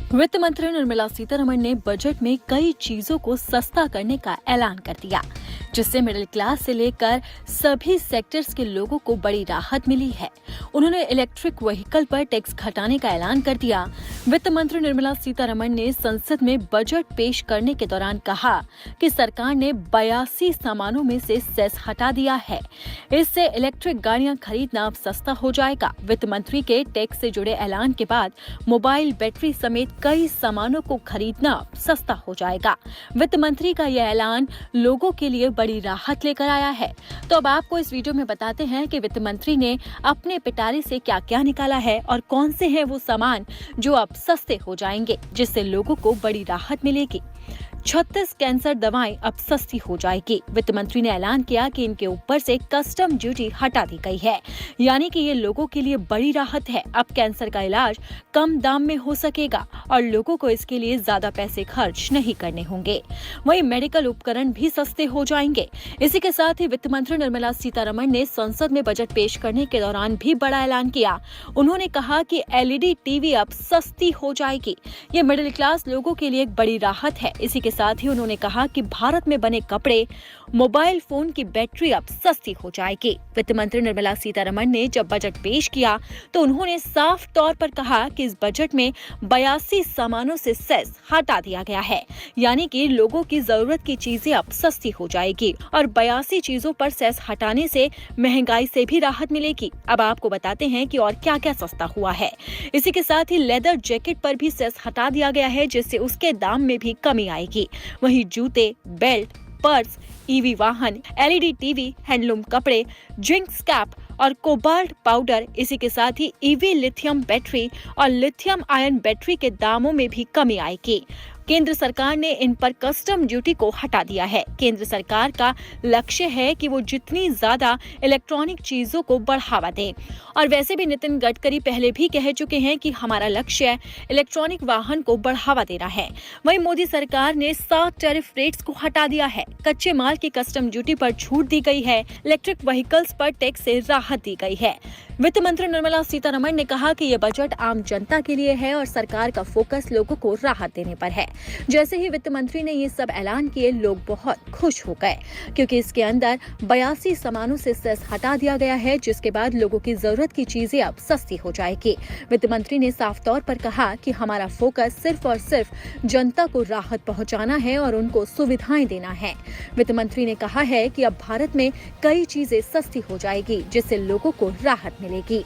वित्त मंत्री निर्मला सीतारमण ने बजट में कई चीजों को सस्ता करने का ऐलान कर दिया, जिससे मिडिल क्लास से लेकर सभी सेक्टर्स के लोगों को बड़ी राहत मिली है। उन्होंने इलेक्ट्रिक व्हीकल पर टैक्स घटाने का ऐलान कर दिया। वित्त मंत्री निर्मला सीतारमण ने संसद में बजट पेश करने के दौरान कहा कि सरकार ने 82 सामानों में से सेस हटा दिया है। इससे इलेक्ट्रिक गाड़ियां खरीदना अब सस्ता हो जाएगा। वित्त मंत्री के टैक्स से जुड़े ऐलान के बाद मोबाइल बैटरी समेत कई सामानों को खरीदना सस्ता हो जाएगा। वित्त मंत्री का यह ऐलान लोगों के लिए बड़ी राहत लेकर आया है। तो अब आपको इस वीडियो में बताते हैं कि वित्त मंत्री ने अपने पिटारे से क्या क्या निकाला है और कौन से हैं वो सामान जो अब सस्ते हो जाएंगे, जिससे लोगों को बड़ी राहत मिलेगी। 36 कैंसर दवाएं अब सस्ती हो जाएगी। वित्त मंत्री ने ऐलान किया कि इनके ऊपर से कस्टम ड्यूटी हटा दी गई है, यानी कि ये लोगों के लिए बड़ी राहत है। अब कैंसर का इलाज कम दाम में हो सकेगा और लोगों को इसके लिए ज्यादा पैसे खर्च नहीं करने होंगे। वहीं मेडिकल उपकरण भी सस्ते हो जाएंगे। इसी के साथ ही वित्त मंत्री निर्मला सीतारमण ने संसद में बजट पेश करने के दौरान भी बड़ा ऐलान किया। उन्होंने कहा कि एलईडी टीवी अब सस्ती हो जाएगी। ये मिडिल क्लास लोगों के लिए एक बड़ी राहत है। इसी के साथ ही उन्होंने कहा कि भारत में बने कपड़े, मोबाइल फोन की बैटरी अब सस्ती हो जाएगी। वित्त मंत्री निर्मला सीतारमण ने जब बजट पेश किया तो उन्होंने साफ तौर पर कहा कि इस बजट में 82 सामानों से सेस हटा दिया गया है, यानी कि लोगों की जरूरत की चीजें अब सस्ती हो जाएगी और 82 चीजों पर सेस हटाने से महंगाई से भी राहत मिलेगी। अब आपको बताते हैं कि और क्या क्या सस्ता हुआ है। इसी के साथ ही लेदर जैकेट पर भी सेस हटा दिया गया है, जिससे उसके दाम में भी कमी आएगी। वहीं जूते, बेल्ट, पर्स, ईवी वाहन, एलईडी टीवी, हैंडलूम कपड़े, जिंक्स कैप और कोबाल्ट पाउडर, इसी के साथ ही ईवी लिथियम बैटरी और लिथियम आयन बैटरी के दामों में भी कमी आएगी। केंद्र सरकार ने इन पर कस्टम ड्यूटी को हटा दिया है। केंद्र सरकार का लक्ष्य है कि वो जितनी ज्यादा इलेक्ट्रॉनिक चीजों को बढ़ावा दें। और वैसे भी नितिन गडकरी पहले भी कह चुके हैं कि हमारा लक्ष्य इलेक्ट्रॉनिक वाहन को बढ़ावा देना है। वहीं मोदी सरकार ने 7 टैरिफ रेट्स को हटा दिया है। कच्चे माल की कस्टम ड्यूटी पर छूट दी गई है। इलेक्ट्रिक व्हीकल्स पर टैक्स से राहत दी गई है। वित्त मंत्री निर्मला सीतारमण ने कहा कि ये बजट आम जनता के लिए है और सरकार का फोकस लोगों को राहत देने पर है। जैसे ही वित्त मंत्री ने ये सब ऐलान किए, लोग बहुत खुश हो गए, क्योंकि इसके अंदर 82 सामानों से सेस हटा दिया गया है, जिसके बाद लोगों की जरूरत की चीजें अब सस्ती हो जाएगी। वित्त मंत्री ने साफ तौर पर कहा कि हमारा फोकस सिर्फ और सिर्फ जनता को राहत पहुंचाना है और उनको सुविधाएं देना है। वित्त मंत्री ने कहा है कि अब भारत में कई चीजें सस्ती हो जाएगी, जिससे लोगों को राहत मिलेगी।